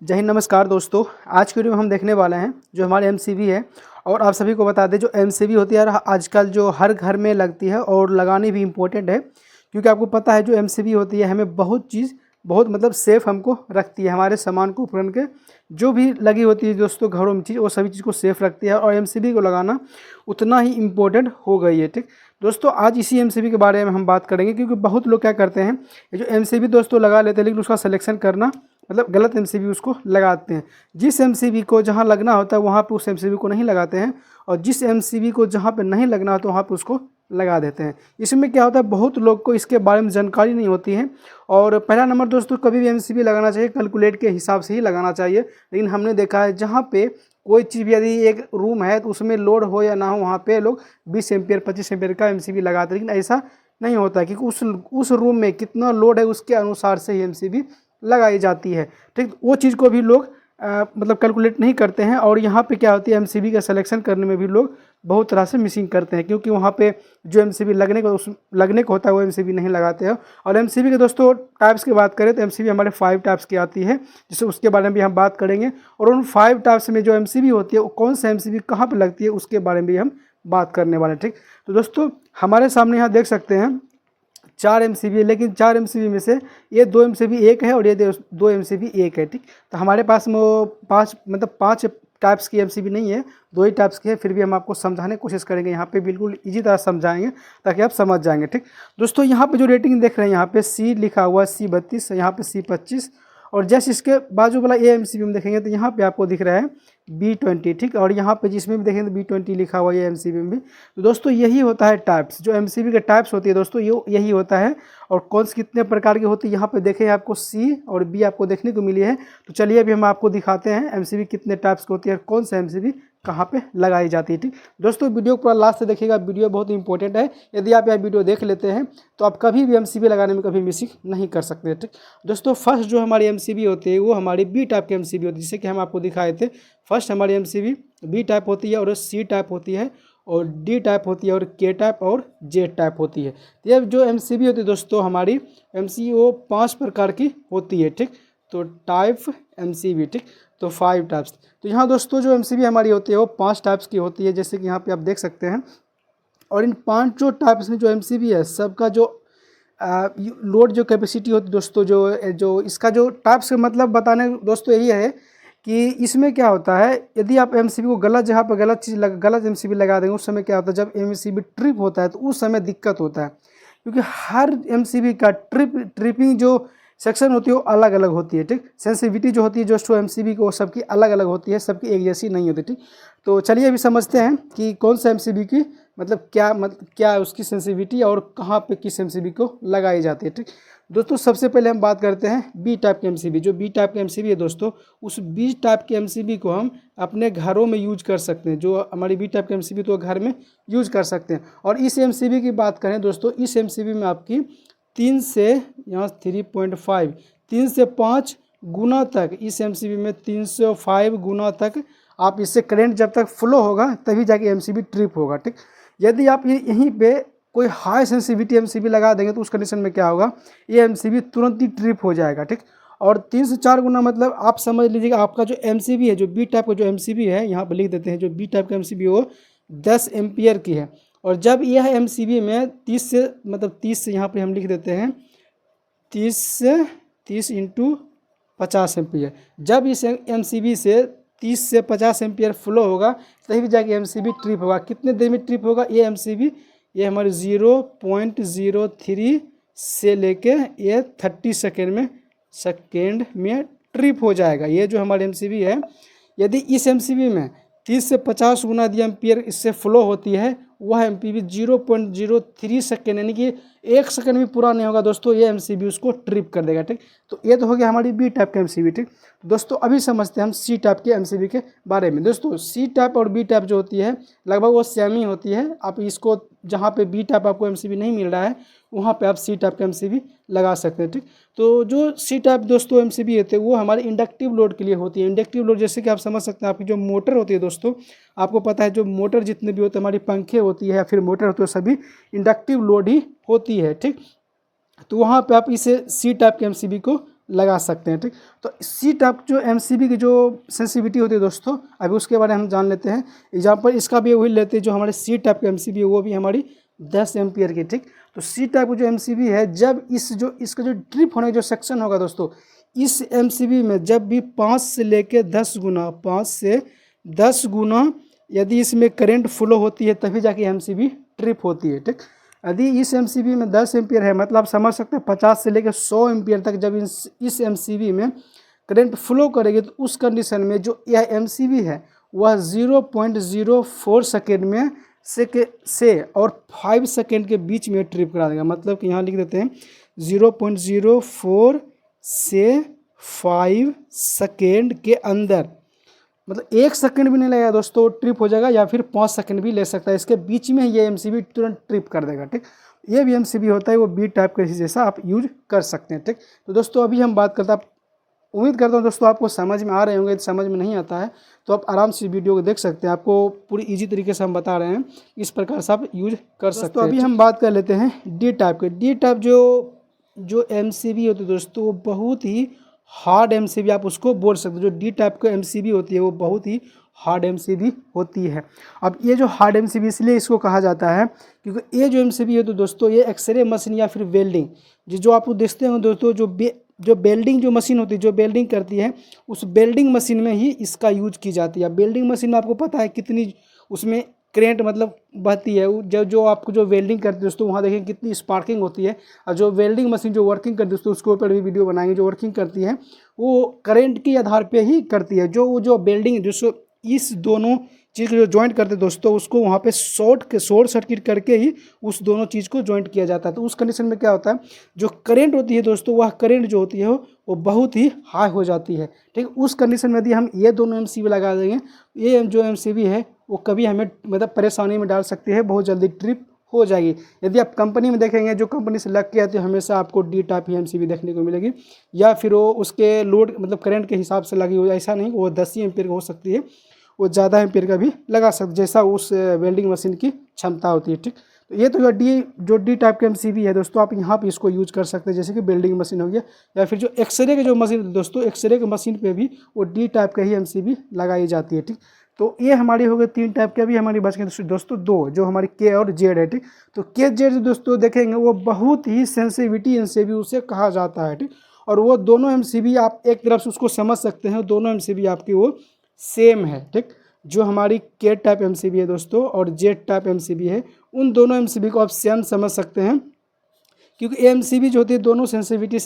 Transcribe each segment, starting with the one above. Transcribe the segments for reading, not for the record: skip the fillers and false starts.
जय हिंद, नमस्कार दोस्तों। आज की वीडियो में हम देखने वाले हैं जो हमारे एमसीबी है। और आप सभी को बता दें जो एमसीबी होती है आजकल जो हर घर में लगती है और लगानी भी इम्पोर्टेंट है, क्योंकि आपको पता है जो एमसीबी होती है हमें बहुत मतलब सेफ़ हमको रखती है। हमारे सामान को उपकरण के जो भी लगी होती है दोस्तों घरों में चीज़, वो सभी चीज़ को सेफ़ रखती है और एमसीबी को लगाना उतना ही इम्पोर्टेंट हो गई है। ठीक दोस्तों, आज इसी एमसीबी के बारे में हम बात करेंगे, क्योंकि बहुत लोग क्या करते हैं ये जो एमसीबी दोस्तों लगा लेते हैं, लेकिन उसका सिलेक्शन करना मतलब गलत एमसीबी उसको लगाते हैं। जिस एमसीबी को जहां लगना होता है वहां पे उस एमसीबी को नहीं लगाते हैं, और जिस एमसीबी को जहां पे नहीं लगना होता वहां पे उसको लगा देते हैं। इसमें क्या होता है, बहुत लोग को इसके बारे में जानकारी नहीं होती है। और पहला नंबर दोस्तों, कभी भी एमसीबी लगाना चाहिए कैलकुलेट के हिसाब से ही लगाना चाहिए। लेकिन हमने देखा है जहाँ पे कोई चीज़ यदि एक रूम है तो उसमें लोड हो या ना हो, वहाँ पे लोग 20 एम्पियर 25 एम्पियर का एमसीबी लगाते हैं। लेकिन ऐसा नहीं होता, क्योंकि उस रूम में कितना लोड है उसके अनुसार से ही एमसीबी लगाई जाती है। ठीक, वो चीज़ को भी लोग मतलब कैलकुलेट नहीं करते हैं। और यहाँ पे क्या होती है, एमसीबी का सिलेक्शन करने में भी लोग बहुत तरह से मिसिंग करते हैं, क्योंकि वहाँ पे जो एमसीबी लगने को होता है वो एमसीबी नहीं लगाते हैं। और एमसीबी के दोस्तों टाइप्स की बात करें तो एमसीबी हमारे 5 टाइप्स की आती है, जिससे उसके बारे में भी हम बात करेंगे। और उन 5 टाइप्स में जो एमसीबी होती है वो कौन सा एमसीबी कहाँ पर लगती है उसके बारे में भी हम बात करने वाले हैं। ठीक, तो दोस्तों हमारे सामने यहाँ देख सकते हैं 4 एमसीबी है, लेकिन 4 एमसीबी में से ये 2 एमसीबी एक है और ये 2 एमसीबी एक है। ठीक, तो हमारे पास में वो 5 टाइप्स की एमसीबी नहीं है, 2 ही टाइप्स की है। फिर भी हम आपको समझाने की कोशिश करेंगे, यहाँ पे बिल्कुल इजी तरह समझाएंगे ताकि आप समझ जाएंगे। ठीक दोस्तों, यहाँ पे जो रेटिंग देख रहे हैं यहाँ पे सी लिखा हुआ है C32, यहाँ पे C25, और जैसे इसके बाजू वाला ए एमसीबी में देखेंगे तो यहाँ पे आपको दिख रहा है B20। ठीक, और यहाँ पे जिसमें भी देखेंगे तो B20 लिखा हुआ है एमसीबी में भी। तो दोस्तों यही होता है टाइप्स, जो एमसीबी के टाइप्स होती है दोस्तों यही होता है। और कौन से कितने प्रकार की होती है यहाँ पे देखें, आपको सी और बी आपको देखने को मिली है। तो चलिए अभी हम आपको दिखाते हैं एमसीबी कितने टाइप्स की होती है और कौन सा एमसीबी कहाँ पे लगाई जाती है। ठीक दोस्तों, वीडियो पूरा लास्ट से देखिएगा, वीडियो बहुत इंपॉर्टेंट है। यदि आप यह वीडियो देख लेते हैं तो आप कभी भी एमसीबी लगाने में कभी मिसिंग नहीं कर सकते। ठीक दोस्तों, फर्स्ट जो हमारी एमसीबी होती है वो हमारी बी टाइप की एमसीबी होती है, जिससे कि हम आपको दिखाए थे। फर्स्ट हमारी एमसीबी बी टाइप होती है, और सी टाइप होती है, और डी टाइप होती है, और के टाइप और जेड टाइप होती है। ये जो एमसीबी होती है दोस्तों हमारी एमसीबी वो 5 प्रकार की होती है। ठीक, तो टाइप एमसीबी। ठीक, तो 5 टाइप्स। तो यहाँ दोस्तों जो एमसीबी हमारी होती है वो 5 टाइप्स की होती है, जैसे कि यहाँ पे आप देख सकते हैं। और इन 5 टाइप्स में जो एमसीबी है सबका जो लोड जो कैपेसिटी होती है दोस्तों, जो इसका जो टाइप्स का मतलब बताने दोस्तों यही है कि इसमें क्या होता है, यदि आप एमसीबी को गलत जगह पर गलत एमसीबी लगा देंगे, उस समय क्या होता है, जब एमसीबी ट्रिप होता है तो उस समय दिक्कत होता है। क्योंकि हर एमसीबी का ट्रिपिंग जो सेक्शन होती है वो अलग अलग होती है। ठीक, सेंसिटिविटी जो होती है जो एमसीबी को सबकी अलग अलग होती है, सबकी एक जैसी नहीं होती। ठीक, तो चलिए अभी समझते हैं कि कौन सा एमसीबी की मतलब क्या है उसकी सेंसिटिविटी और कहाँ पे किस एमसीबी को लगाई जाती है। ठीक दोस्तों, सबसे पहले हम बात करते हैं बी टाइप के एमसीबी। जो बी टाइप के एमसीबी है दोस्तों, उस बी टाइप के एमसीबी को हम अपने घरों में यूज कर सकते हैं। जो हमारी बी टाइप के एमसीबी तो घर में यूज कर सकते हैं। और इस एमसीबी की बात करें दोस्तों, इस एमसीबी में आपकी 3 से यहाँ 3.5 3 से 5 गुना तक, इस एमसीबी में 305 गुना तक आप इससे करंट जब तक फ्लो होगा तभी जाके एमसीबी ट्रिप होगा। ठीक, यदि आप यहीं पे कोई हाई सेंसिटिविटी एमसीबी लगा देंगे तो उस कंडीशन में क्या होगा, ये एमसीबी तुरंत ही ट्रिप हो जाएगा। ठीक, और 3 से 4 गुना मतलब आप समझ लीजिएगा आपका जो एमसीबी है, जो बी टाइप का जो एमसीबी है, यहाँ पर लिख देते हैं जो बी टाइप का एमसीबी वो 10 एम्पियर की है। और जब यह एमसीबी में 30 से यहाँ पे हम लिख देते हैं 30 इंटू 50 एम्पियर, जब इस एमसीबी से 30 से 50 एम्पियर फ्लो होगा तभी भी जाके एमसीबी ट्रिप होगा। कितने देर में ट्रिप होगा ये एमसीबी, ये हमारे 0.03 से लेके ये 30 सेकेंड में ट्रिप हो जाएगा। ये जो हमारे एमसीबी है, यदि इस एमसीबी में 30 से 50 गुना यदि एम्पियर इससे फ्लो होती है, वह एमसीबी 0.03 सेकेंड यानी कि 1 सेकेंड भी पूरा नहीं होगा दोस्तों, ये एमसीबी उसको ट्रिप कर देगा। ठीक, तो ये तो हो गया हमारी बी टाइप का एमसीबी। ठीक दोस्तों, अभी समझते हैं हम सी टाइप के एमसीबी के बारे में। दोस्तों सी टाइप और बी टाइप जो होती है लगभग वो सेम ही होती है। आप इसको जहाँ पे बी टाइप आपको एमसीबी नहीं मिल रहा है वहाँ पे आप सी टाइप का एमसीबी लगा सकते हैं। ठीक, तो जो सी टाइप दोस्तों एमसीबी होते हैं वो हमारे इंडक्टिव लोड के लिए होती है। इंडक्टिव लोड जैसे कि आप समझ सकते हैं, आपकी जो मोटर होती है दोस्तों, आपको पता है जो मोटर जितने भी होते हैं, हमारी पंखे होती है या फिर मोटर होती है, सभी इंडक्टिव लोड ही होती है। ठीक, तो वहाँ पे आप इसे सी टाइप के एमसीबी को लगा सकते हैं। ठीक, तो सी टाइप जो एमसीबी की जो सेंसिटिविटी होती है दोस्तों, अभी उसके बारे में हम जान लेते हैं। एग्जाम्पल इसका भी वही लेते हैं, जो हमारे सी टाइप का एमसीबी है वो भी हमारी 10 एम्पियर की। ठीक, तो सी टाइप जो एमसीबी है, जब इसका जो ट्रिप होने का जो सेक्शन होगा दोस्तों, इस एमसीबी में जब भी 5 से लेके 10 गुना 5 से 10 गुना यदि इसमें करंट फ्लो होती है तभी जाके एमसीबी ट्रिप होती है। ठीक, यदि इस एमसीबी में 10 एम्पियर है, मतलब आप समझ सकते हैं 50 से लेकर 100 एम्पियर तक जब इस एमसीबी में करंट फ्लो करेगी, तो उस कंडीशन में जो यह एमसीबी है वह 0.04 सेकेंड में से और 5 सेकेंड के बीच में ट्रिप करा देगा। मतलब कि यहाँ लिख देते हैं 0.04 से 5 सेकेंड के अंदर, मतलब 1 सेकंड भी नहीं लगेगा दोस्तों, ट्रिप हो जाएगा, या फिर 5 सेकंड भी ले सकता है। इसके बीच में ये एमसीबी तुरंत ट्रिप कर देगा। ठीक, ये भी एमसीबी होता है, वो बी टाइप का जैसा आप यूज कर सकते हैं। ठीक, तो दोस्तों अभी हम बात करते हैं, उम्मीद करता हूँ दोस्तों आपको समझ में आ रहे होंगे। समझ में नहीं आता है तो आप आराम से वीडियो को देख सकते हैं, आपको पूरी इजी तरीके से हम बता रहे हैं, इस प्रकार से आप यूज कर सकते हैं। अभी हम बात कर लेते हैं डी टाइप के। डी टाइप जो एमसीबी होती है दोस्तों, वो बहुत ही हार्ड एमसीबी आप उसको बोल सकते हो। जो डी टाइप का एमसीबी होती है वो बहुत ही हार्ड एमसीबी होती है। अब ये जो हार्ड एमसीबी इसलिए इसको कहा जाता है क्योंकि ये जो एमसीबी है तो दोस्तों ये एक्सरे मशीन या फिर वेल्डिंग, जो आप देखते हैं दोस्तों, जो वेल्डिंग जो मशीन होती है, जो वेल्डिंग करती है, उस वेल्डिंग मशीन में ही इसका यूज की जाती है। वेल्डिंग मशीन में आपको पता है कितनी उसमें करेंट मतलब बहती है। जो आपको जो वेल्डिंग करती है दोस्तों, वहाँ देखें कितनी स्पार्किंग होती है। और जो वेल्डिंग मशीन जो वर्किंग करती है दोस्तों, उसके ऊपर भी वीडियो बनाएंगे। जो वर्किंग करती है वो करंट के आधार पे ही करती है। जो वेल्डिंग जो इस दोनों चीज़ को जो ज्वाइंट करते हैं दोस्तों, उसको वहाँ पे शॉर्ट सर्किट करके ही उस दोनों चीज़ को ज्वाइंट किया जाता है। तो उस कंडीशन में क्या होता है, जो करंट होती है दोस्तों, वह करंट जो होती है वो बहुत ही हाई हो जाती है। ठीक, उस कंडीशन में यदि हम ये दोनों एमसीबी लगा देंगे, ये जो एमसीबी है वो कभी हमें मतलब परेशानी में डाल सकती है, बहुत जल्दी ट्रिप हो जाएगी। यदि आप कंपनी में देखेंगे, जो कंपनी से लग के आती है, हमेशा आपको डी टाइप ही एमसीबी देखने को मिलेगी, या फिर वो उसके लोड मतलब करंट के हिसाब से लगी हो, ऐसा नहीं वो 10 ही एम्पीयर हो सकती है, वो ज़्यादा एम्पीयर का भी लगा सकते, जैसा उस वेल्डिंग मशीन की क्षमता होती है। ठीक, तो ये तो जो डी टाइप का एमसीबी है दोस्तों, आप यहाँ पे इसको यूज कर सकते हैं, जैसे कि वेल्डिंग मशीन हो गया, या फिर जो एक्सरे के जो मशीन दोस्तों, एक्सरे के मशीन पे भी वो डी टाइप का ही एमसीबी लगाई जाती है। ठीक, तो ये हमारी हो गई 3 टाइप के। अभी हमारी बच गए दोस्तों 2, जो हमारी के और जेड है। ठीक, तो के जेड दोस्तों देखेंगे वो बहुत ही सेंसिटिविटी एमसीबी उसे कहा जाता है। ठीक, और वो दोनों एमसीबी आप एक तरफ से उसको समझ सकते हैं, दोनों एमसीबी आपकी वो सेम है। ठीक, जो हमारी के टाइप एमसीबी है दोस्तों और जेड टाइप एमसीबी है, उन दोनों एमसीबी को आप सेम समझ सकते हैं, क्योंकि एमसीबी जो होती है दोनों सेंसिटिविटी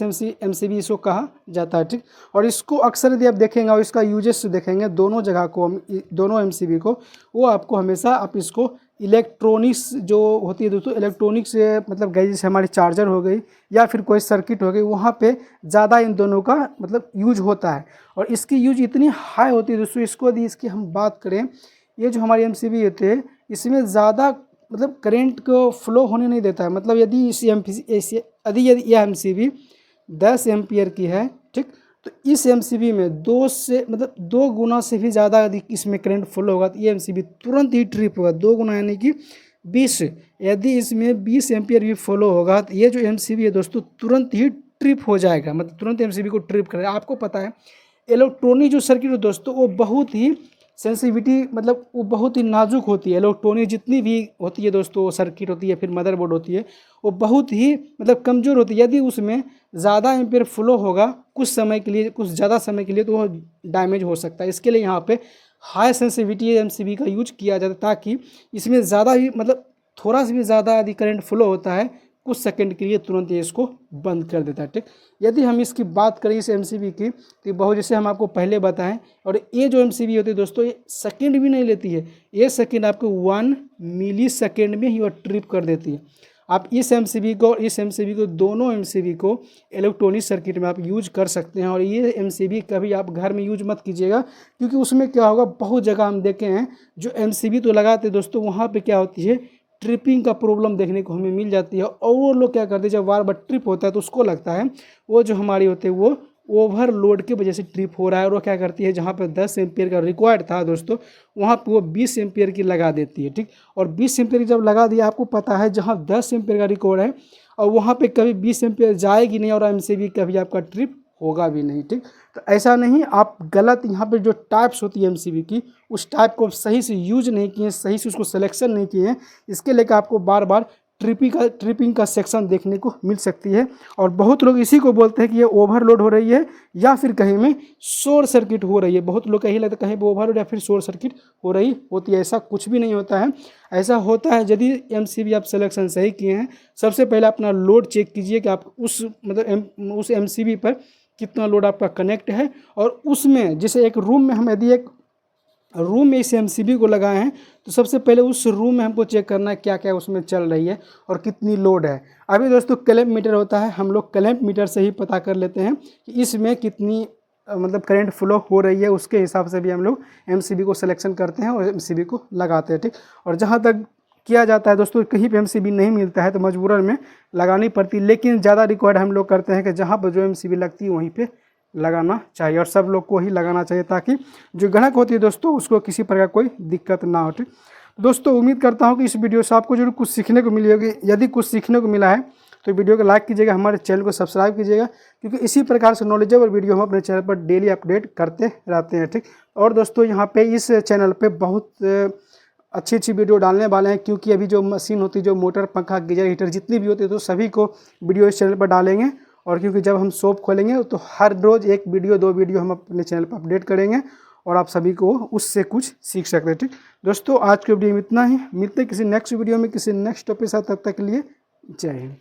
एमसीबी इसको कहा जाता है। ठीक, और इसको अक्सर यदि आप देखेंगे और इसका यूजेस देखेंगे, दोनों जगह को दोनों एमसीबी को, वो आपको हमेशा आप इसको इलेक्ट्रॉनिक्स जो होती है दोस्तों, इलेक्ट्रॉनिक्स से मतलब गई, जैसे हमारी चार्जर हो गई या फिर कोई सर्किट हो गई, वहाँ पे ज़्यादा इन दोनों का मतलब यूज होता है। और इसकी यूज इतनी हाई होती है दोस्तों, इसको यदि इसकी हम बात करें, ये जो हमारी एमसीबी होते हैं इसमें ज़्यादा मतलब करंट को फ्लो होने नहीं देता है। मतलब यदि यदि यह एमसीबी 10 एम्पियर की है, ठीक, तो इस एमसीबी में 2 गुना से भी ज़्यादा यदि इसमें करंट फ्लो होगा तो ये एमसीबी तुरंत ही ट्रिप होगा। 2 गुना यानी कि 20। यदि इसमें 20 एम्पियर भी फ्लो होगा तो ये जो एमसीबी है दोस्तों तुरंत ही ट्रिप हो जाएगा, मतलब तुरंत एमसीबी को ट्रिप करेगा। आपको पता है इलेक्ट्रॉनिक जो सर्किट है दोस्तों, वो बहुत ही सेंसिटिविटी मतलब वो बहुत ही नाजुक होती है। इलेक्ट्रॉनिक जितनी भी होती है दोस्तों, सर्किट होती है, फिर मदरबोर्ड होती है, वो बहुत ही मतलब कमज़ोर होती है। यदि उसमें ज़्यादा एम्पीयर फ्लो होगा कुछ समय के लिए, कुछ ज़्यादा समय के लिए, तो वो डैमेज हो सकता है। इसके लिए यहाँ पे हाई सेंसिटिविटी एमसीबी का यूज किया जाता है, ताकि इसमें ज़्यादा ही मतलब थोड़ा सा भी ज़्यादा यदि करंट फ्लो होता है कुछ सेकंड के लिए, तुरंत ये इसको बंद कर देता है। ठीक, यदि हम इसकी बात करें इस एमसीबी की, तो बहुत जैसे हम आपको पहले बताएं, और ये जो एमसीबी होती है दोस्तों, ये सेकंड भी नहीं लेती है, ये सेकंड आपको 1 मिली सेकेंड में ही वो ट्रिप कर देती है। आप इस एमसीबी को और इस एमसीबी को, दोनों एमसीबी को इलेक्ट्रॉनिक सर्किट में आप यूज कर सकते हैं। और ये एमसीबी कभी आप घर में यूज मत कीजिएगा, क्योंकि उसमें क्या होगा, बहुत जगह हम देखे हैं जो एमसीबी तो लगाते हैं दोस्तों, वहाँ पर क्या होती है, ट्रिपिंग का प्रॉब्लम देखने को हमें मिल जाती है। और वो लोग क्या करते हैं, जब बार बार ट्रिप होता है तो उसको लगता है वो जो हमारी होते हैं वो ओवरलोड की वजह से ट्रिप हो रहा है, और वो क्या करती है, जहाँ पर 10 एम्पियर का रिक्वायर्ड था दोस्तों, वहाँ पे वो 20 एम्पियर की लगा देती है। ठीक, और 20 एम्पियर की जब लगा दिया, आपको पता है जहाँ 10 एम्पियर का रिकॉर्ड है और वहाँ पे कभी 20 एम्पियर जाएगी नहीं, और एमसीबी कभी आपका ट्रिप होगा भी नहीं, ठीक। तो ऐसा नहीं, आप गलत यहाँ पे जो टाइप्स होती है एमसीबी की, उस टाइप को सही से यूज नहीं किए, सही से उसको सिलेक्शन नहीं किए हैं, इसके लेकर आपको बार बार ट्रिपिंग का सेक्शन देखने को मिल सकती है। और बहुत लोग इसी को बोलते हैं कि ये ओवरलोड हो रही है या फिर कहीं में शॉर्ट सर्किट हो रही है। बहुत लोग का यही लगता है कहीं पर ओवरलोड या फिर शॉर्ट सर्किट हो रही होती है। ऐसा कुछ भी नहीं होता है। ऐसा होता है यदि एमसीबी आप सिलेक्शन सही किए हैं, सबसे पहले अपना लोड चेक कीजिए कि आप उस मतलब उस एमसीबी पर कितना लोड आपका कनेक्ट है। और उसमें जैसे एक रूम में हम यदि एक रूम में इस एमसीबी को लगाए हैं तो सबसे पहले उस रूम में हमको चेक करना है क्या क्या उसमें चल रही है और कितनी लोड है। अभी दोस्तों क्लैंप मीटर होता है, हम लोग क्लैंप मीटर से ही पता कर लेते हैं कि इसमें कितनी मतलब करंट फ्लो हो रही है। उसके हिसाब से भी हम लोग एमसीबी को सिलेक्शन करते हैं और एमसीबी को लगाते हैं, ठीक। और जहाँ तक किया जाता है दोस्तों, कहीं पे एमसीबी नहीं मिलता है तो मजबूरन में लगानी पड़ती, लेकिन ज़्यादा रिक्वायर्ड हम लोग करते हैं कि जहाँ पर जो एमसीबी लगती है वहीं पे लगाना चाहिए और सब लोग को ही लगाना चाहिए ताकि जो ग्राहक होती है दोस्तों उसको किसी प्रकार कोई दिक्कत ना हो, ठीक। दोस्तों उम्मीद करता हूँ कि इस वीडियो से आपको जरूर कुछ सीखने को मिली होगी। यदि कुछ सीखने को मिला है तो वीडियो को लाइक कीजिएगा, हमारे चैनल को सब्सक्राइब कीजिएगा, क्योंकि इसी प्रकार से नॉलेजेबल वीडियो हम अपने चैनल पर डेली अपडेट करते रहते हैं, ठीक। और दोस्तों यहाँ पे इस चैनल पे बहुत अच्छी अच्छी वीडियो डालने वाले हैं, क्योंकि अभी जो मशीन होती है, जो मोटर, पंखा, गीजर, हीटर जितनी भी होती है तो सभी को वीडियो इस चैनल पर डालेंगे। और क्योंकि जब हम शॉप खोलेंगे तो हर रोज़ एक वीडियो 2 वीडियो हम अपने चैनल पर अपडेट करेंगे और आप सभी को उससे कुछ सीख सकते हैं, ठीक। दोस्तों आज के वीडियो में इतना ही, मिलते हैं किसी नेक्स्ट वीडियो में किसी नेक्स्ट टॉपिक के साथ। तब तक के लिए जय हिंद।